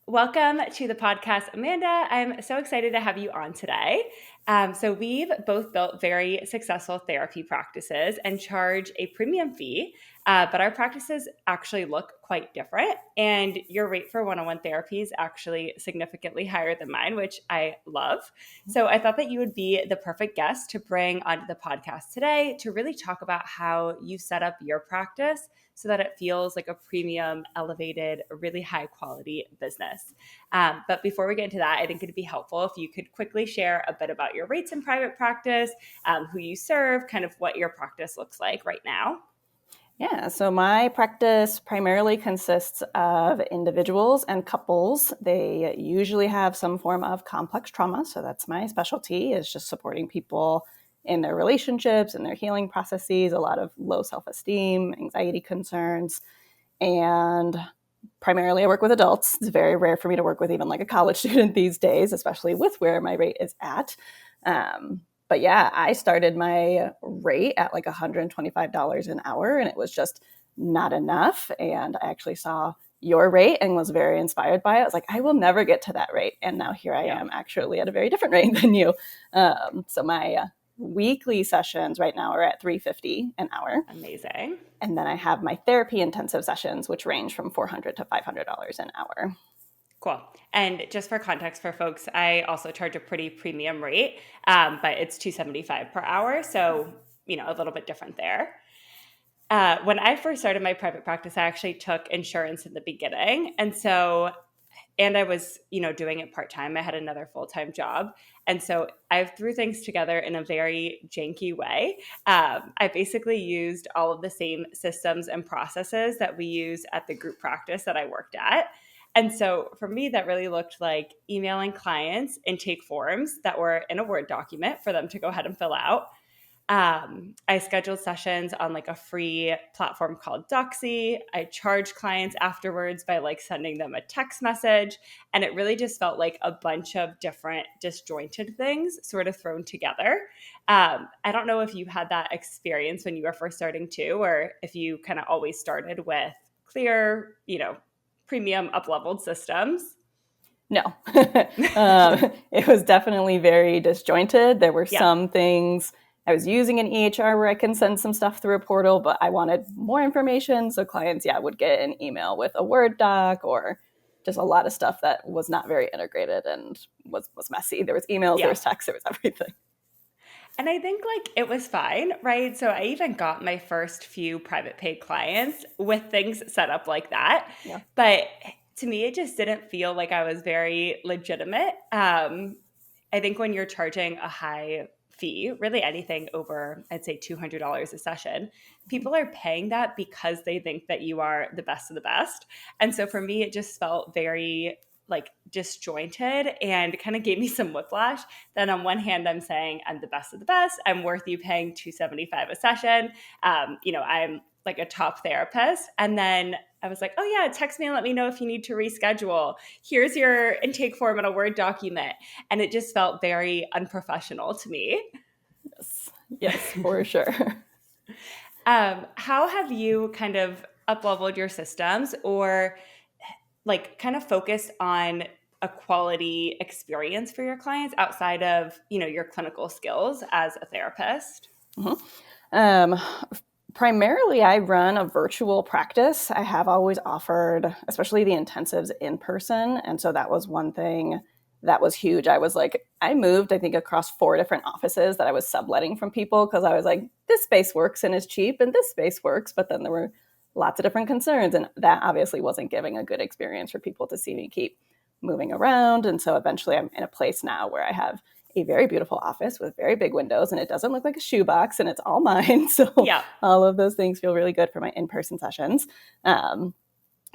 Welcome to the podcast, Amanda. I'm so excited to have you on today. So we've both built very successful therapy practices and charge a premium fee, but our practices actually look quite different. And your rate for one-on-one therapy is actually significantly higher than mine, which I love. So I thought that you would be the perfect guest to bring onto the podcast today to really talk about how you set up your practice so that it feels like a premium, elevated, really high quality business. But before we get into that, I think it'd be helpful if you could quickly share a bit about your rates in private practice, who you serve, kind of what your practice looks like right now. Yeah, so my practice primarily consists of individuals and couples. They usually have some form of complex trauma, so that's my specialty, is just supporting people in their relationships and their healing processes, a lot of low self-esteem, anxiety concerns, and primarily I work with adults. It's very rare for me to work with even like a college student these days, especially with where my rate is at. But yeah, I started my rate at like $125 an hour, and it was just not enough. And I actually saw your rate and was very inspired by it. I was like, I will never get to that rate. And now here I am actually at a very different rate than you. So my weekly sessions right now are at $350 an hour. Amazing. And then I have my therapy intensive sessions, which range from $400 to $500 an hour. Cool. And just for context for folks, I also charge a pretty premium rate, but it's $275 per hour. So, a little bit different there. When I first started my private practice, I actually took insurance in the beginning. And I was, doing it part-time. I had another full-time job. And so I threw things together in a very janky way. I basically used all of the same systems and processes that we use at the group practice that I worked at. And so for me, that really looked like emailing clients intake forms that were in a Word document for them to go ahead and fill out. I scheduled sessions on like a free platform called Doxy. I charged clients afterwards by like sending them a text message. And it really just felt like a bunch of different disjointed things sort of thrown together. I don't know if you had that experience when you were first starting too, or if you kind of always started with clear, premium up-leveled systems. No, it was definitely very disjointed. There were some things I was using an EHR where I can send some stuff through a portal, but I wanted more information. So clients, would get an email with a Word doc or just a lot of stuff that was not very integrated and was messy. There was emails, there was text, there was everything. And I think like it was fine, right? So I even got my first few private paid clients with things set up like that. Yeah. But to me, it just didn't feel like I was very legitimate. I think when you're charging a high fee, really anything over, I'd say $200 a session, people are paying that because they think that you are the best of the best. And so for me, it just felt very like disjointed and kind of gave me some whiplash. Then on one hand, I'm saying I'm the best of the best. I'm worth you paying $275 a session. I'm like a top therapist. And then I was like, oh yeah, text me and let me know if you need to reschedule. Here's your intake form in a Word document. And it just felt very unprofessional to me. Yes, for sure. How have you kind of up-leveled your systems or like kind of focused on a quality experience for your clients outside of, your clinical skills as a therapist? Mm-hmm. Primarily, I run a virtual practice. I have always offered, especially the intensives, in person. And so that was one thing that was huge. I moved, I think, across 4 different offices that I was subletting from people because I was like, this space works and is cheap and this space works. But then there were lots of different concerns. And that obviously wasn't giving a good experience for people to see me keep moving around. And so eventually I'm in a place now where I have a very beautiful office with very big windows and it doesn't look like a shoebox and it's all mine. So all of those things feel really good for my in-person sessions. And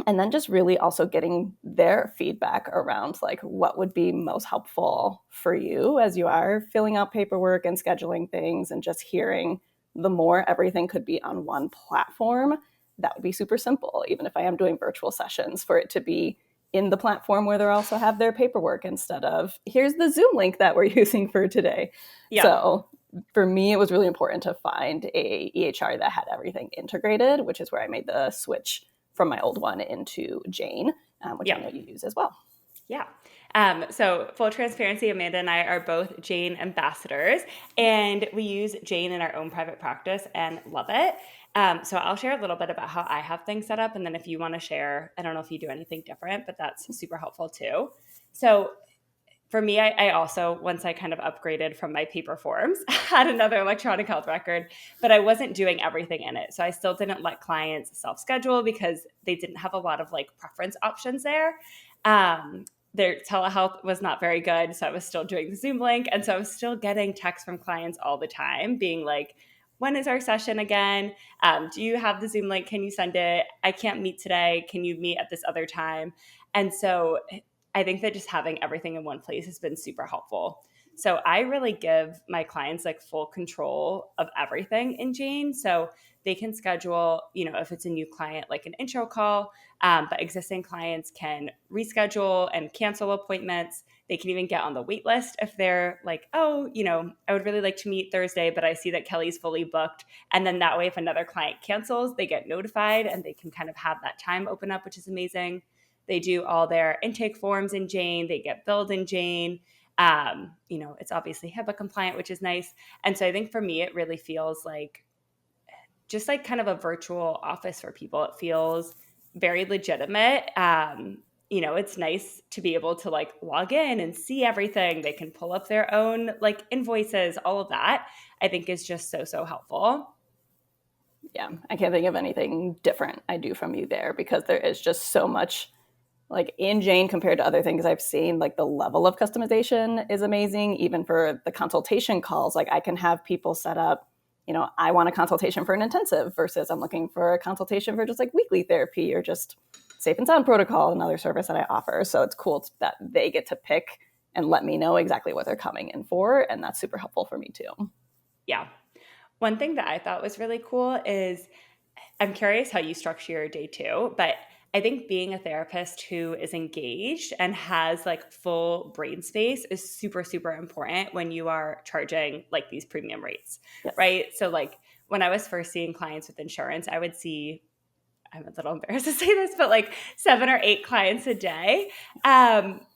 then just really also getting their feedback around like what would be most helpful for you as you are filling out paperwork and scheduling things, and just hearing the more everything could be on one platform, that would be super simple. Even if I am doing virtual sessions, for it to be in the platform where they also have their paperwork instead of here's the Zoom link that we're using for today. Yeah. So for me, it was really important to find a EHR that had everything integrated, which is where I made the switch from my old one into Jane, which I know you use as well. Yeah. So full transparency, Amanda and I are both Jane ambassadors, and we use Jane in our own private practice and love it. So I'll share a little bit about how I have things set up, and then if you want to share, I don't know if you do anything different, but that's super helpful too. So for me, I also, once I kind of upgraded from my paper forms, had another electronic health record, but I wasn't doing everything in it. So I still didn't let clients self schedule because they didn't have a lot of like preference options there. Um, their telehealth was not very good. So I was still doing the Zoom link. And so I was still getting texts from clients all the time being like, when is our session again? Do you have the Zoom link? Can you send it? I can't meet today. Can you meet at this other time? And so I think that just having everything in one place has been super helpful. So I really give my clients like full control of everything in Jane. So they can schedule, if it's a new client, like an intro call, but existing clients can reschedule and cancel appointments. They can even get on the wait list if they're like, oh, I would really like to meet Thursday, but I see that Kelly's fully booked. And then that way, if another client cancels, they get notified and they can kind of have that time open up, which is amazing. They do all their intake forms in Jane. They get billed in Jane. It's obviously HIPAA compliant, which is nice. And so I think for me, it really feels like just like kind of a virtual office for people. It feels very legitimate. It's nice to be able to like log in and see everything. They can pull up their own like invoices, all of that, I think is just so, so helpful. Yeah, I can't think of anything different I do from you there because there is just so much like in Jane compared to other things I've seen, like the level of customization is amazing. Even for the consultation calls, like I can have people set up, I want a consultation for an intensive versus I'm looking for a consultation for just like weekly therapy or just safe and sound protocol, another service that I offer. So it's cool that they get to pick and let me know exactly what they're coming in for. And that's super helpful for me too. Yeah. One thing that I thought was really cool is I'm curious how you structure your day too, but I think being a therapist who is engaged and has like full brain space is super, super important when you are charging like these premium rates, Yes. right? So, like when I was first seeing clients with insurance, I would see, I'm a little embarrassed to say this, but like 7 or 8 clients a day,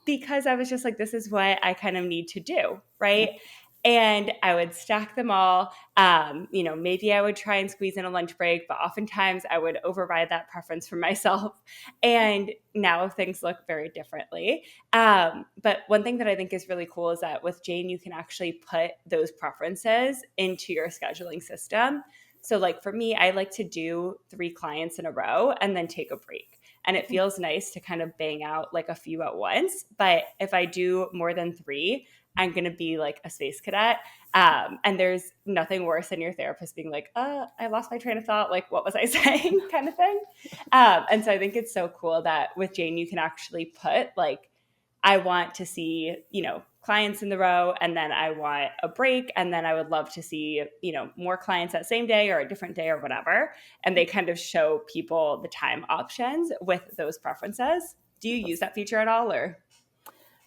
because I was just like, this is what I kind of need to do, right? Yep. And I would stack them all. Maybe I would try and squeeze in a lunch break, but oftentimes I would override that preference for myself. And now things look very differently. But one thing that I think is really cool is that with Jane, you can actually put those preferences into your scheduling system. So like for me, I like to do 3 clients in a row and then take a break. And it feels nice to kind of bang out like a few at once. But if I do more than 3, I'm going to be like a space cadet. And there's nothing worse than your therapist being like, I lost my train of thought. Like, what was I saying kind of thing. And so I think it's so cool that with Jane, you can actually put like, I want to see, clients in the row, and then I want a break. And then I would love to see, more clients that same day or a different day or whatever. And they kind of show people the time options with those preferences. Do you use that feature at all or?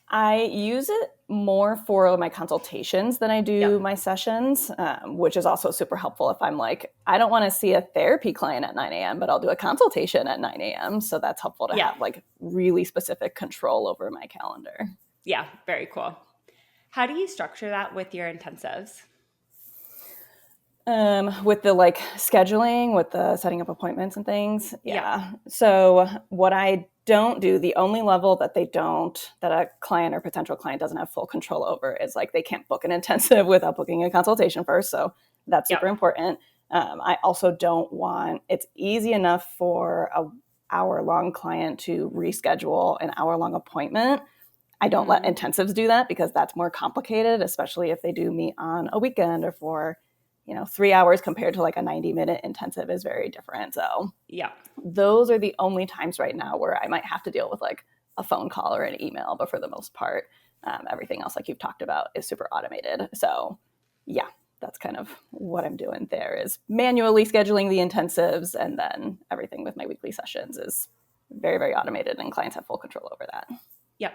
I use it more for my consultations than I do Yep. my sessions, which is also super helpful if I'm like, I don't want to see a therapy client at 9 a.m., but I'll do a consultation at 9 a.m. So that's helpful to Yeah. have like really specific control over my calendar. Yeah. Very cool. How do you structure that with your intensives? With the like scheduling, with the setting up appointments and things. Yeah. Yeah. So what I don't do, the only level that that a client or potential client doesn't have full control over is like they can't book an intensive without booking a consultation first. So that's super Yep. important. I also don't want, it's easy enough for a hour-long client to reschedule an hour-long appointment. I don't let Mm-hmm. intensives do that because that's more complicated, especially if they do meet on a weekend or for 3 hours compared to like a 90-minute intensive is very different. So Yeah. those are the only times right now where I might have to deal with like a phone call or an email, but for the most part, everything else like you've talked about is super automated. So yeah, that's kind of what I'm doing there is manually scheduling the intensives, and then everything with my weekly sessions is very, very automated and clients have full control over that. Yep.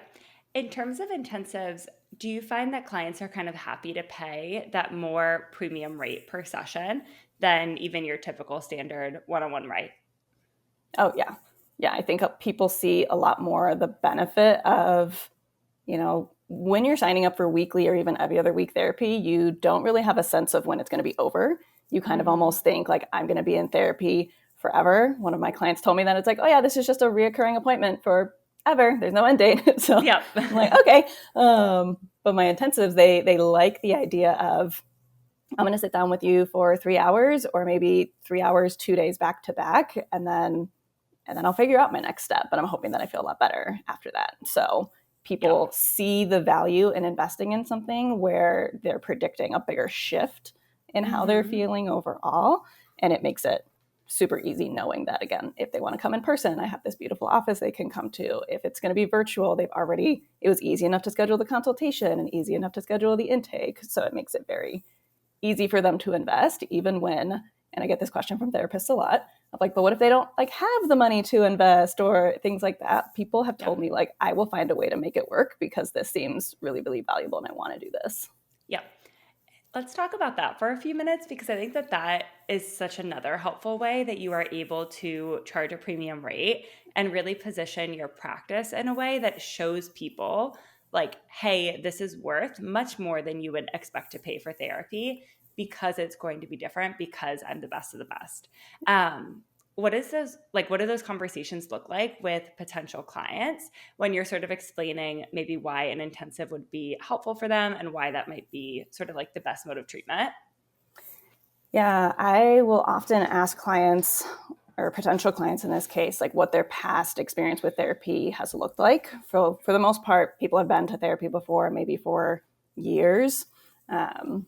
In terms of intensives, do you find that clients are kind of happy to pay that more premium rate per session than even your typical standard one-on-one rate? Oh yeah. Yeah, I think people see a lot more the benefit of, when you're signing up for weekly or even every other week therapy, you don't really have a sense of when it's going to be over. You kind of Mm-hmm. almost think like, I'm going to be in therapy forever. One of my clients told me that it's like, oh yeah, this is just a reoccurring appointment forever. There's no end date. So Yep. I'm like, okay. But my intensives, they like the idea of, I'm going to sit down with you for 3 hours or maybe 3 hours, 2 days back to back. And then I'll figure out my next step. But I'm hoping that I feel a lot better after that. So Yep. people see the value in investing in something where they're predicting a bigger shift in how they're Mm-hmm. feeling overall. And it makes it super easy knowing that, again, if they want to come in person, I have this beautiful office they can come to. If it's going to be virtual, it was easy enough to schedule the consultation and easy enough to schedule the intake. So it makes it very easy for them to invest, even when, and I get this question from therapists a lot, of like, but what if they don't like have the money to invest or things like that? People have Yep. told me like, I will find a way to make it work because this seems really, really valuable and I want to do this. Yep. Let's talk about that for a few minutes because I think that that is such another helpful way that you are able to charge a premium rate and really position your practice in a way that shows people like, hey, this is worth much more than you would expect to pay for therapy because it's going to be different because I'm the best of the best. What do those conversations look like with potential clients when you're sort of explaining maybe why an intensive would be helpful for them and why that might be sort of like the best mode of treatment? Yeah, I will often ask clients or potential clients in this case, like what their past experience with therapy has looked like. For the most part, people have been to therapy before, maybe for years. Um,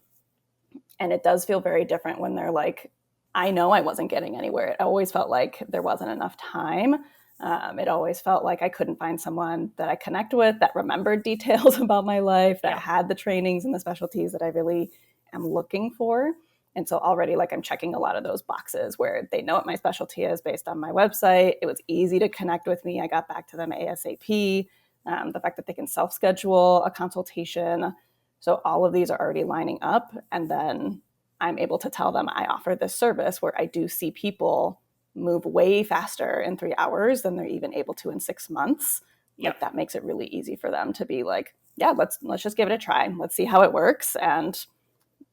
and it does feel very different when they're like, I know I wasn't getting anywhere. It always felt like there wasn't enough time. It always felt like I couldn't find someone that I connect with that remembered details about my life, that Yeah. had the trainings and the specialties that I really am looking for. And so already like I'm checking a lot of those boxes where they know what my specialty is based on my website. It was easy to connect with me. I got back to them ASAP. The fact that they can self-schedule a consultation. So all of these are already lining up. And then I'm able to tell them I offer this service where I do see people move way faster in 3 hours than they're even able to in 6 months. Yep. Like that makes it really easy for them to be like, yeah, let's just give it a try. Let's see how it works. And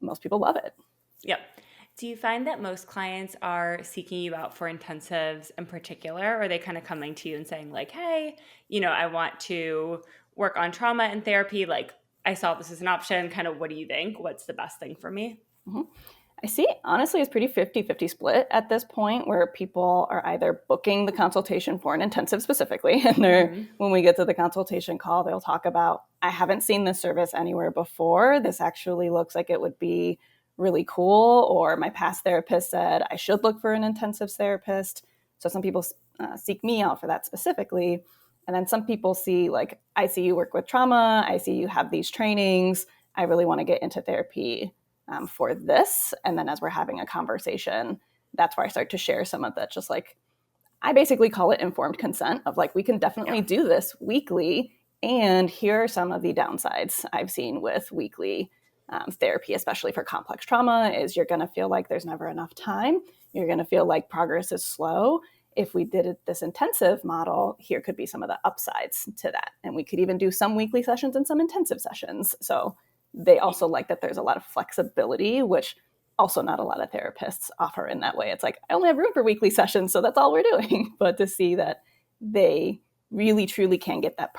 most people love it. Yep. Do you find that most clients are seeking you out for intensives in particular? Or are they kind of coming to you and saying, like, hey, I want to work on trauma and therapy? Like, I saw this as an option. Kind of, what do you think? What's the best thing for me? Mhm. I see, honestly, it's pretty 50-50 split at this point where people are either booking the consultation for an intensive specifically, and Mm-hmm. when we get to the consultation call, they'll talk about, I haven't seen this service anywhere before. This actually looks like it would be really cool, or my past therapist said I should look for an intensives therapist. So some people seek me out for that specifically. And then some people see, like, I see you work with trauma, I see you have these trainings, I really want to get into therapy for this. And then as we're having a conversation, that's where I start to share some of that, just like, I basically call it informed consent of like, we can definitely Yeah. do this weekly. And here are some of the downsides I've seen with weekly therapy, especially for complex trauma, is you're going to feel like there's never enough time. You're going to feel like progress is slow. If we did this intensive model, here could be some of the upsides to that. And we could even do some weekly sessions and some intensive sessions. So they also like that there's a lot of flexibility, which also not a lot of therapists offer in that way. It's like, I only have room for weekly sessions, so that's all we're doing. But to see that they really truly can get that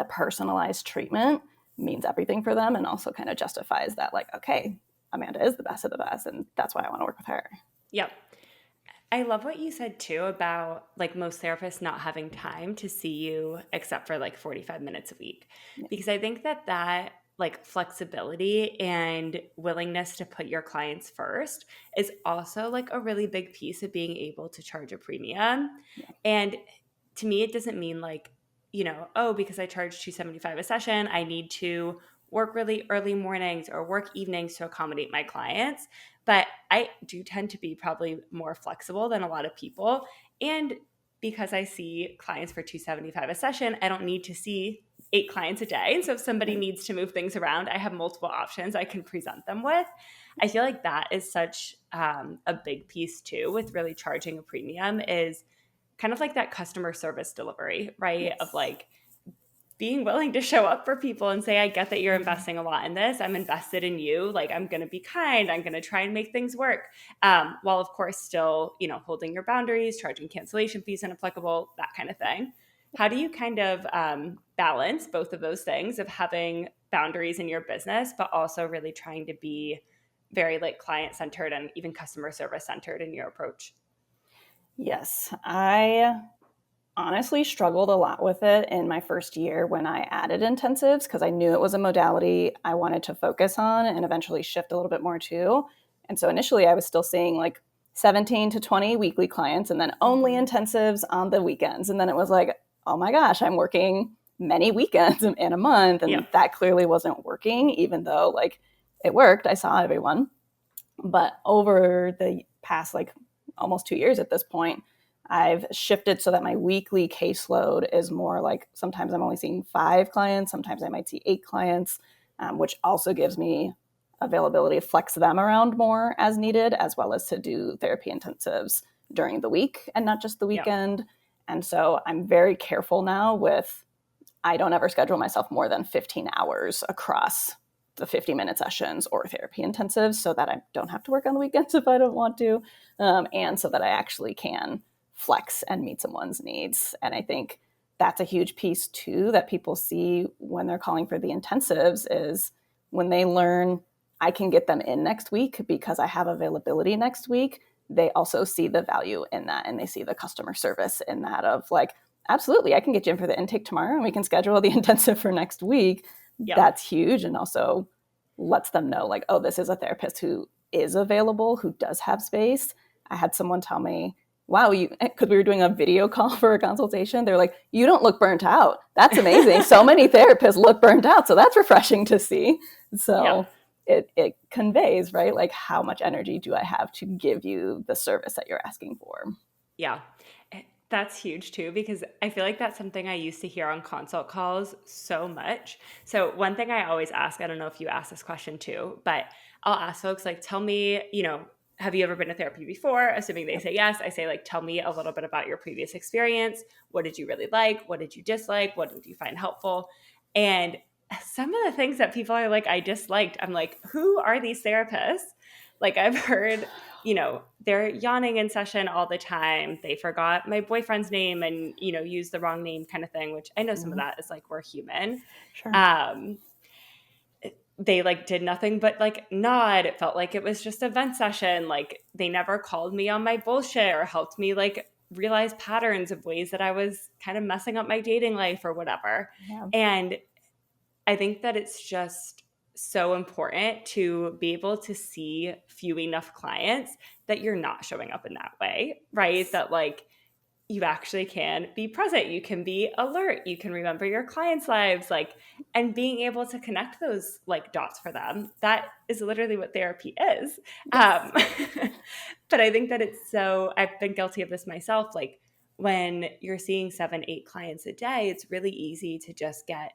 personalized treatment means everything for them, and also kind of justifies that, like, okay, Amanda is the best of the best, and that's why I want to work with her. Yep. I love what you said too about like most therapists not having time to see you except for like 45 minutes a week. Yeah. Because I think that that like flexibility and willingness to put your clients first is also like a really big piece of being able to charge a premium. Yeah. And to me, it doesn't mean like, oh, because I charge 275 a session, I need to work really early mornings or work evenings to accommodate my clients. But I do tend to be probably more flexible than a lot of people. And because I see clients for 275 a session, I don't need to see 8 clients a day. And so if somebody needs to move things around, I have multiple options I can present them with. I feel like that is such a big piece too with really charging a premium is kind of like that customer service delivery, right? Of Yes. like being willing to show up for people and say, I get that you're Mhm. investing a lot in this. I'm invested in you. Like, I'm going to be kind. I'm going to try and make things work. While, of course, still, holding your boundaries, charging cancellation fees when applicable, that kind of thing. How do you kind of balance both of those things of having boundaries in your business, but also really trying to be very like client centered and even customer service centered in your approach? Yes, I honestly struggled a lot with it in my first year when I added intensives because I knew it was a modality I wanted to focus on and eventually shift a little bit more to. And so initially I was still seeing like 17 to 20 weekly clients and then only Mm-hmm. intensives on the weekends. And then it was like, oh my gosh, I'm working many weekends in a month. Yeah. And that clearly wasn't working, even though like it worked. I saw everyone. But over the past like almost 2 years at this point, I've shifted so that my weekly caseload is more like sometimes I'm only seeing 5 clients, sometimes I might see 8 clients, which also gives me availability to flex them around more as needed, as well as to do therapy intensives during the week and not just the Yeah. weekend. And so I'm very careful now with I don't ever schedule myself more than 15 hours across the 50-minute sessions or therapy intensives so that I don't have to work on the weekends if I don't want to, and so that I actually can flex and meet someone's needs. And I think that's a huge piece too that people see when they're calling for the intensives is when they learn I can get them in next week because I have availability next week. They also see the value in that and they see the customer service in that of like, absolutely, I can get you in for the intake tomorrow and we can schedule the intensive for next week. Yeah. That's huge. And also lets them know, like, oh, this is a therapist who is available, who does have space. I had someone tell me, wow, because we were doing a video call for a consultation. They're like, you don't look burnt out. That's amazing. So many therapists look burnt out. So that's refreshing to see. Yeah. So it conveys, right? Like, how much energy do I have to give you the service that you're asking for? Yeah. That's huge too, because I feel like that's something I used to hear on consult calls so much. So, one thing I always ask, I don't know if you ask this question too, but I'll ask folks, like, tell me, have you ever been to therapy before? Assuming they Yep. say yes, I say, like, tell me a little bit about your previous experience. What did you really like? What did you dislike? What did you find helpful? And some of the things that people are like, I disliked, I'm like, who are these therapists? Like, I've heard they're yawning in session all the time. They forgot my boyfriend's name and, used the wrong name kind of thing, which I know some of Mm-hmm. that is like, we're human. Sure. Um, they like did nothing but like nod. It felt like it was just a vent session. Like they never called me on my bullshit or helped me like realize patterns of ways that I was kind of messing up my dating life or whatever. Yeah. And I think that it's just so important to be able to see few enough clients that you're not showing up in that way, right? Yes. That like you actually can be present, you can be alert, you can remember your clients' lives, like, and being able to connect those like dots for them. That is literally what therapy is. Um, Yes. but I think that I've been guilty of this myself. Like when you're seeing 7, 8 clients a day, it's really easy to just get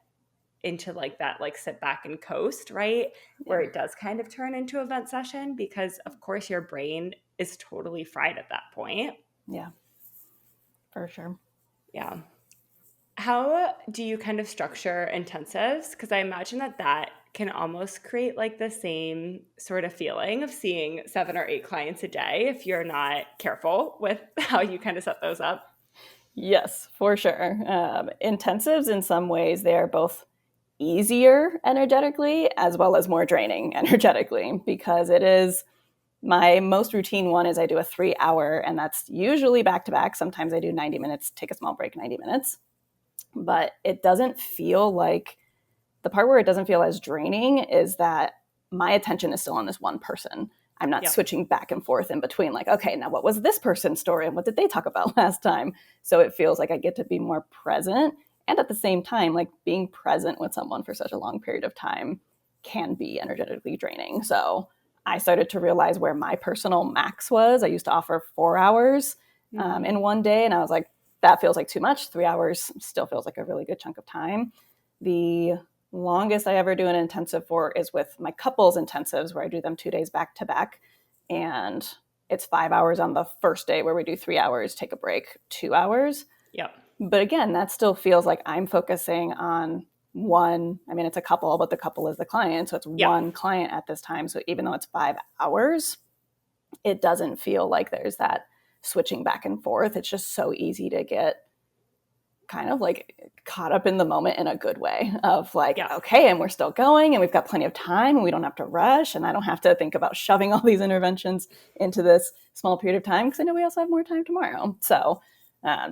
into like that like sit back and coast, right? Where Yeah. it does kind of turn into a vent session because of course your brain is totally fried at that point. Yeah. For sure. Yeah. How do you kind of structure intensives? Because I imagine that can almost create like the same sort of feeling of seeing 7 or 8 clients a day if you're not careful with how you kind of set those up. Yes, for sure. Intensives, in some ways, they are both easier energetically as well as more draining energetically because it is my most routine one is I do a 3 hour and that's usually back to back. Sometimes I do 90 minutes, take a small break, 90 minutes. But it doesn't feel like the part where it doesn't feel as draining is that my attention is still on this one person. I'm not Yeah. switching back and forth in between, like, okay, now what was this person's story and what did they talk about last time? So it feels like I get to be more present. And at the same time, like being present with someone for such a long period of time can be energetically draining. So I started to realize where my personal max was. I used to offer 4 hours Mm-hmm. in one day. And I was like, that feels like too much. 3 hours still feels like a really good chunk of time. The longest I ever do an intensive for is with my couples intensives where I do them 2 days back to back. And it's 5 hours on the first day where we do 3 hours, take a break, 2 hours. Yep. But again, that still feels like I'm focusing on one. I mean, it's a couple, but the couple is the client. So it's Yep. one client at this time. So even though it's 5 hours, it doesn't feel like there's that switching back and forth. It's just so easy to get kind of like caught up in the moment in a good way of like, Yeah. okay, and we're still going and we've got plenty of time and we don't have to rush. And I don't have to think about shoving all these interventions into this small period of time because I know we also have more time tomorrow. So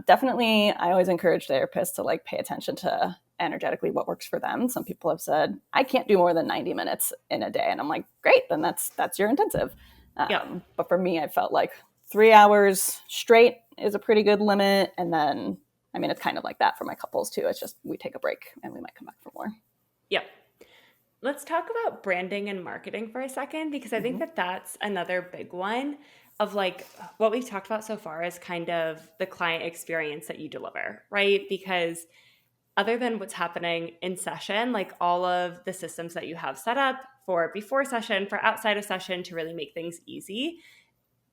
definitely, I always encourage therapists to like pay attention to energetically what works for them. Some people have said, I can't do more than 90 minutes in a day. And I'm like, great, then that's your intensive. Yep. But for me, I felt like 3 hours straight is a pretty good limit. And then, I mean, it's kind of like that for my couples too. It's just we take a break and we might come back for more. Yep. Let's talk about branding and marketing for a second, because I think that that's another big one of like what we've talked about so far is kind of the client experience that you deliver, right? Because other than what's happening in session, like all of the systems that you have set up for before session, for outside of session to really make things easy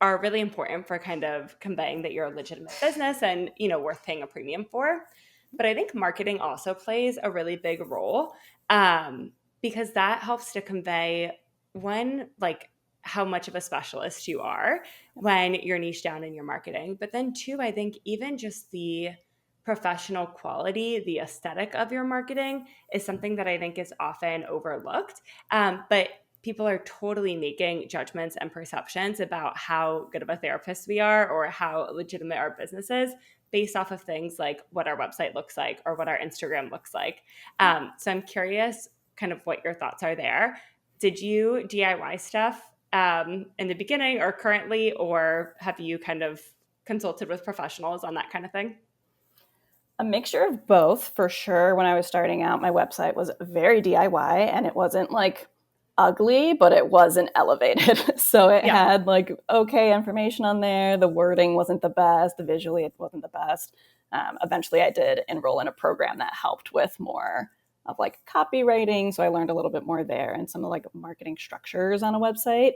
are really important for kind of conveying that you're a legitimate business and, you know, worth paying a premium for. But I think marketing also plays a really big role because that helps to convey one, like how much of a specialist you are when you're niche down in your marketing. But then two, I think even just the professional quality, the aesthetic of your marketing is something that I think is often overlooked. But people are totally making judgments and perceptions about how good of a therapist we are or how legitimate our business is based off of things like what our website looks like or what our Instagram looks like. So I'm curious kind of what your thoughts are there. Did you DIY stuff in the beginning or currently, or have you kind of consulted with professionals on that kind of thing? A mixture of both for sure. When I was starting out, my website was very DIY and it wasn't like ugly, but it wasn't elevated. So it Yeah. had like okay information on there. The wording wasn't the best. The visually it wasn't the best. Eventually, I did enroll in a program that helped with more of like copywriting. So I learned a little bit more there and some of like marketing structures on a website.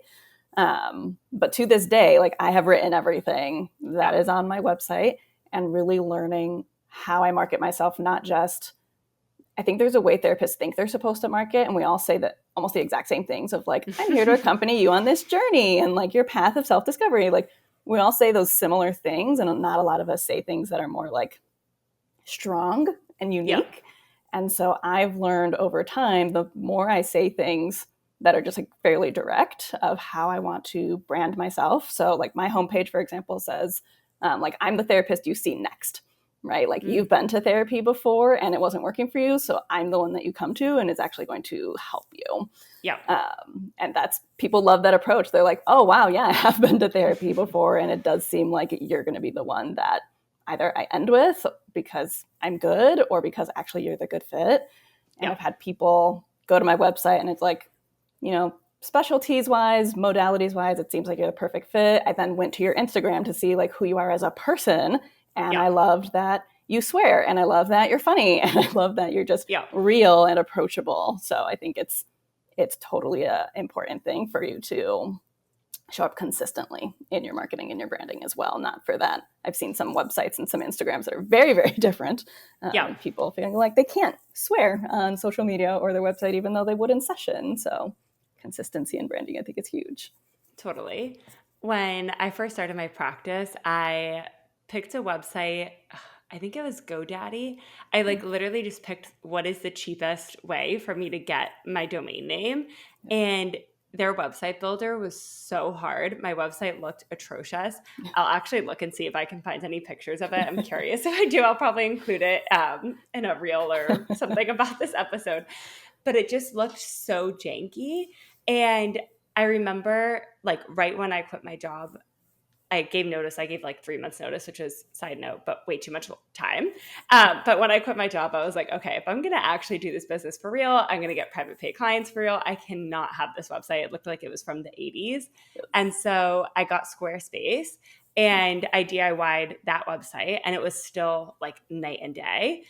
But to this day, like I have written everything that is on my website and really learning how I market myself, not just, I think there's a way therapists think they're supposed to market. And we all say that almost the exact same things of like, I'm here to accompany you on this journey and like your path of self-discovery. Like we all say those similar things and not a lot of us say things that are more like strong and Yeah. unique. And so I've learned over time, the more I say things that are just like fairly direct of how I want to brand myself. So like my homepage, for example, says like, I'm the therapist you see next, right? Like you've been to therapy before and it wasn't working for you. So I'm the one that you come to and is actually going to help you. Yeah. And that's, people love that approach. They're like, oh, wow, yeah, I have been to therapy before. And it does seem like you're going to be the one that either I end with because I'm good or because actually you're the good fit. And Yeah. I've had people go to my website and it's like, you know, specialties wise, modalities wise, it seems like you're the perfect fit. I then went to your Instagram to see like who you are as a person. And Yeah. I loved that you swear and I love that you're funny and I love that you're just Yeah. real and approachable. So I think it's totally an important thing for you to show up consistently in your marketing and your branding as well. Not for that. I've seen some websites and some Instagrams that are very, very different. Yeah. People feeling like they can't swear on social media or their website, even though they would in session. So consistency in branding, I think, is huge. Totally. When I first started my practice, I picked a website. I think it was GoDaddy. I like literally just picked what is the cheapest way for me to get my domain name. And their website builder was so hard. My website looked atrocious. I'll actually look and see if I can find any pictures of it. I'm curious. If I do, I'll probably include it in a reel or something about this episode. But it just looked so janky. And I remember like right when I quit my job, I gave notice. I gave like 3 months notice, which is side note, but way too much time. But when I quit my job, I was like, okay, if I'm going to actually do this business for real, I'm going to get private pay clients for real. I cannot have this website. It looked like it was from the 80s. And so I got Squarespace and I DIY'd that website and it was still like night and day.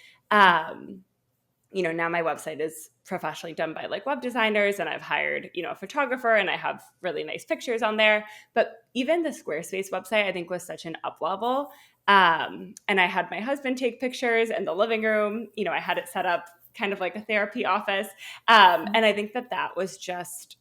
now my website is professionally done by like web designers, and I've hired, a photographer, and I have really nice pictures on there. But even the Squarespace website, I think, was such an up level. And I had my husband take pictures in the living room. I had it set up kind of like a therapy office. And I think that was just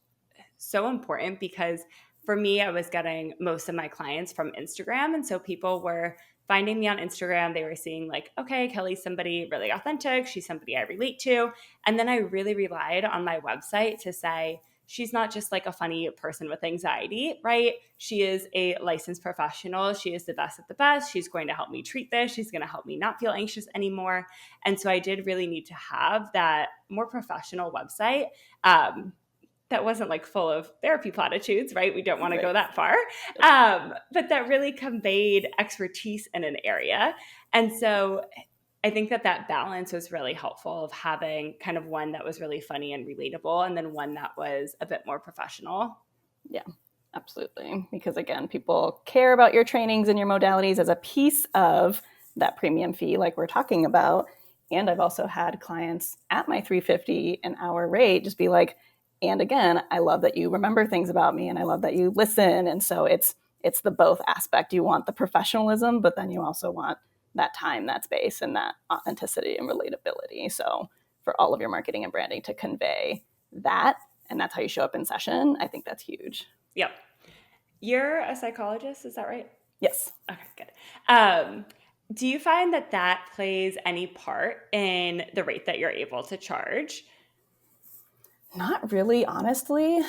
so important because for me, I was getting most of my clients from Instagram. And so people were finding me on Instagram. They were seeing like, okay, Kelly's somebody really authentic. She's somebody I relate to. And then I really relied on my website to say, she's not just like a funny person with anxiety, right? She is a licensed professional. She is the best at the best. She's going to help me treat this. She's going to help me not feel anxious anymore. And so I did really need to have that more professional website. That wasn't like full of therapy platitudes, right? We don't want to go that far. But that really conveyed expertise in an area. And so I think that balance was really helpful of having kind of one that was really funny and relatable, and then one that was a bit more professional. Yeah, absolutely. Because again, people care about your trainings and your modalities as a piece of that premium fee, like we're talking about. And I've also had clients at my $350 an hour rate just be like, and again, I love that you remember things about me, and I love that you listen. And so it's the both aspect. You want the professionalism, but then you also want that time, that space, and that authenticity and relatability. So for all of your marketing and branding to convey that, and that's how you show up in session, I think that's huge. Yep. You're a psychologist, is that right? Yes. Okay, good. Do you find that plays any part in the rate that you're able to charge? Not really, honestly.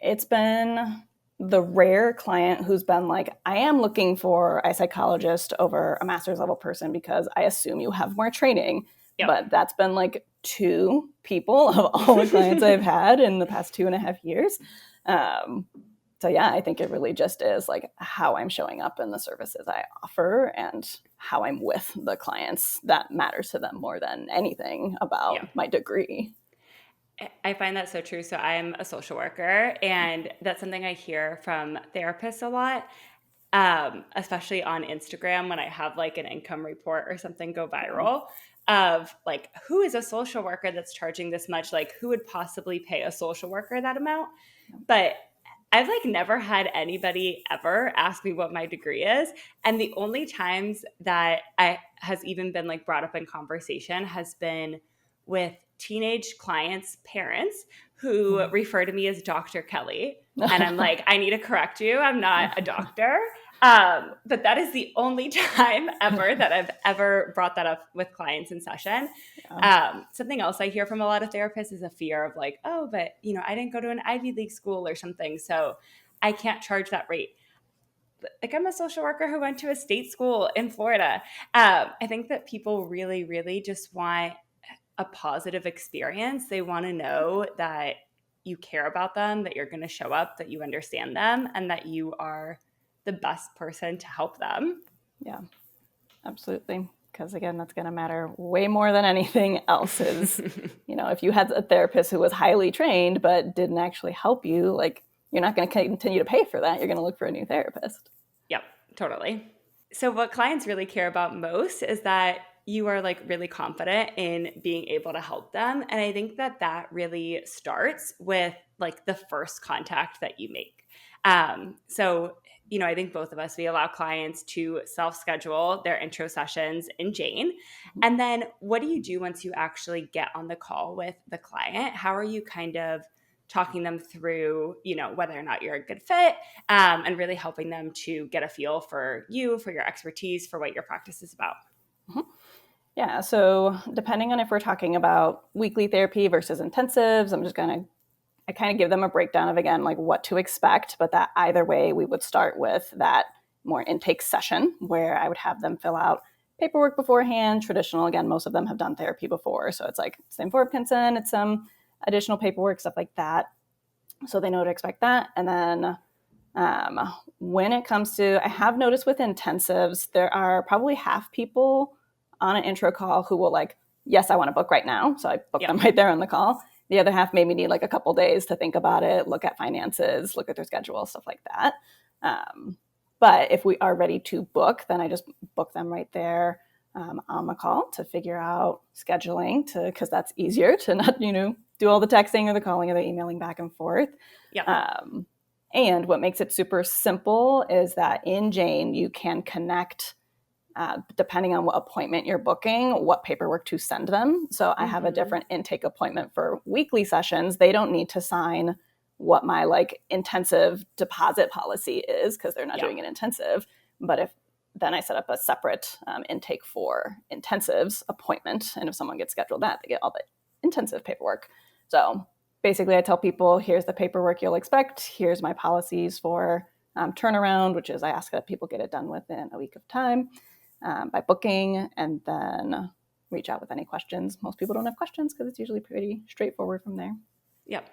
It's been the rare client who's been like, I am looking for a psychologist over a master's level person because I assume you have more training. Yep. But that's been like 2 people of all the clients I've had in the past 2.5 years. So yeah, I think it really just is like how I'm showing up in the services I offer and how I'm with the clients that matters to them more than anything about my degree. I find that so true. So I'm a social worker, and that's something I hear from therapists a lot, especially on Instagram when I have like an income report or something go viral of like, who is a social worker that's charging this much? Like, who would possibly pay a social worker that amount? But I've like never had anybody ever ask me what my degree is. And the only times that I has even been like brought up in conversation has been with teenage clients' parents who refer to me as Dr. Kelly. And I'm like, I need to correct you. I'm not a doctor. But that is the only time ever that I've ever brought that up with clients in session. Something else I hear from a lot of therapists is a fear of like, oh, but I didn't go to an Ivy League school or something, so I can't charge that rate. Like, I'm a social worker who went to a state school in Florida. I think that people really, really just want a positive experience. They want to know that you care about them, that you're going to show up, that you understand them, and that you are the best person to help them. Yeah, absolutely. Because again, that's going to matter way more than anything else is, if you had a therapist who was highly trained but didn't actually help you, like, you're not going to continue to pay for that. You're going to look for a new therapist. Yep, totally. So what clients really care about most is that you are like really confident in being able to help them. And I think that really starts with like the first contact that you make. So I think both of us, we allow clients to self-schedule their intro sessions in Jane. And then what do you do once you actually get on the call with the client? How are you kind of talking them through, whether or not you're a good fit, and really helping them to get a feel for you, for your expertise, for what your practice is about? Mm-hmm. Yeah. So depending on if we're talking about weekly therapy versus intensives, I kind of give them a breakdown of, again, like what to expect, but that either way, we would start with that more intake session where I would have them fill out paperwork beforehand. Traditional, again, most of them have done therapy before. So it's like same form of consent, it's some additional paperwork, stuff like that. So they know to expect that. And then when it comes to, I have noticed with intensives, there are probably half people on an intro call who will like, yes, I want to book right now. So I book them right there on the call. The other half maybe need like a couple days to think about it, look at finances, look at their schedule, stuff like that. But if we are ready to book, then I just book them right there. on the call to figure out scheduling because that's easier to not, do all the texting or the calling or the emailing back and forth. Yeah. And what makes it super simple is that in Jane, you can connect, depending on what appointment you're booking, what paperwork to send them. So I have a different intake appointment for weekly sessions. They don't need to sign what my intensive deposit policy is because they're not doing an intensive. But then I set up a separate intake for intensives appointment. And if someone gets scheduled that, they get all the intensive paperwork. So basically I tell people, here's the paperwork you'll expect. Here's my policies for turnaround, which is I ask that people get it done within a week of time by booking, and then reach out with any questions. Most people don't have questions because it's usually pretty straightforward from there. Yep.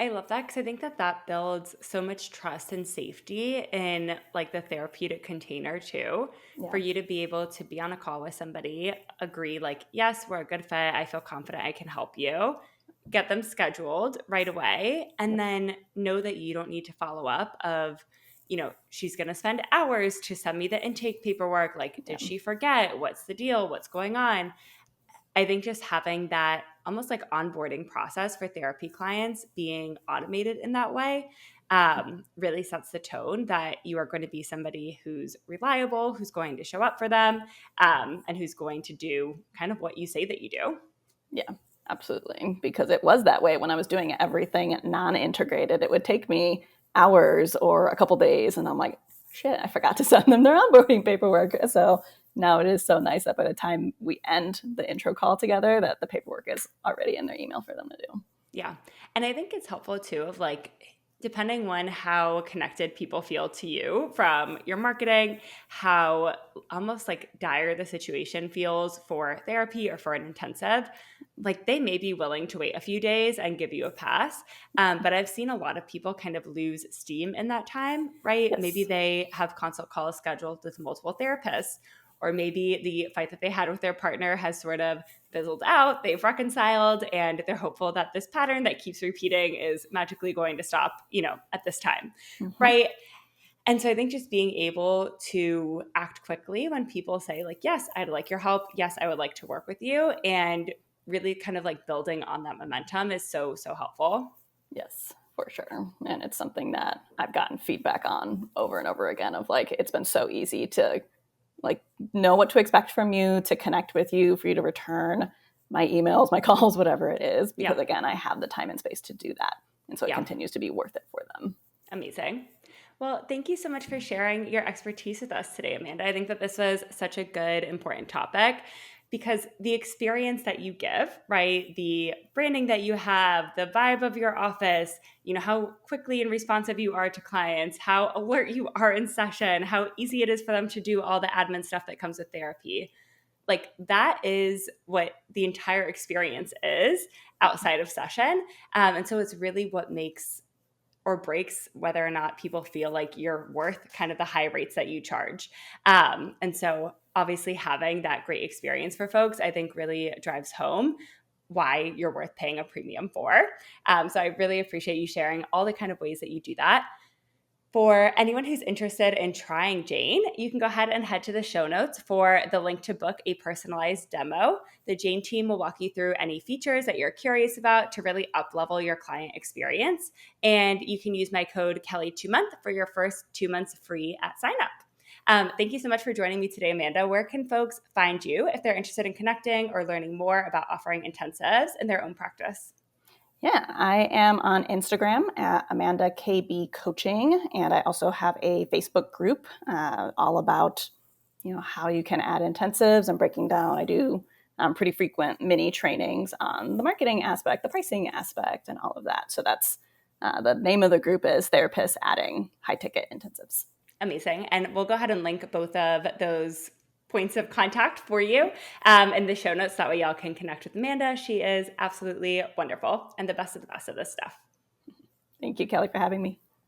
I love that because I think that builds so much trust and safety in the therapeutic container too, for you to be able to be on a call with somebody, agree yes, we're a good fit. I feel confident I can help you, get them scheduled right away, and then know that you don't need to follow up of, she's going to spend hours to send me the intake paperwork. Did she forget? What's the deal? What's going on? I think just having that almost onboarding process for therapy clients being automated in that way really sets the tone that you are going to be somebody who's reliable, who's going to show up for them, and who's going to do kind of what you say that you do. Yeah, absolutely. Because it was that way when I was doing everything non-integrated. It would take me hours or a couple days, and I'm like, shit, I forgot to send them their onboarding paperwork. So now it is so nice that by the time we end the intro call together, that the paperwork is already in their email for them to do. Yeah. And I think it's helpful too of depending on how connected people feel to you from your marketing, how almost dire the situation feels for therapy or for an intensive, they may be willing to wait a few days and give you a pass. But I've seen a lot of people kind of lose steam in that time, right? Yes. Maybe they have consult calls scheduled with multiple therapists, or maybe the fight that they had with their partner has sort of fizzled out, they've reconciled, and they're hopeful that this pattern that keeps repeating is magically going to stop, at this time, right? And so I think just being able to act quickly when people say yes, I'd like your help. Yes, I would like to work with you. And really kind of building on that momentum is so, so helpful. Yes, for sure. And it's something that I've gotten feedback on over and over again of it's been so easy to know what to expect from you, to connect with you, for you to return my emails, my calls, whatever it is, because again, I have the time and space to do that. And so it continues to be worth it for them. Amazing. Well, thank you so much for sharing your expertise with us today, Amanda. I think that this was such a good, important topic because the experience that you give, right? The branding that you have, the vibe of your office, how quickly and responsive you are to clients, how alert you are in session, how easy it is for them to do all the admin stuff that comes with therapy. That is what the entire experience is outside of session. And so it's really what makes or breaks whether or not people feel like you're worth kind of the high rates that you charge. And so obviously having that great experience for folks, I think really drives home why you're worth paying a premium for. So I really appreciate you sharing all the kind of ways that you do that. For anyone who's interested in trying Jane, you can go ahead and head to the show notes for the link to book a personalized demo. The Jane team will walk you through any features that you're curious about to really up-level your client experience. And you can use my code Kelly2month for your first 2 months free at sign up. Thank you so much for joining me today, Amanda. Where can folks find you if they're interested in connecting or learning more about offering intensives in their own practice? Yeah, I am on Instagram at Amanda KB Coaching, and I also have a Facebook group all about how you can add intensives and breaking down. I do pretty frequent mini trainings on the marketing aspect, the pricing aspect, and all of that. So that's the name of the group is Therapists Adding High Ticket Intensives. Amazing. And we'll go ahead and link both of those points of contact for you in the show notes. That way y'all can connect with Amanda. She is absolutely wonderful and the best of this stuff. Thank you, Kelly, for having me.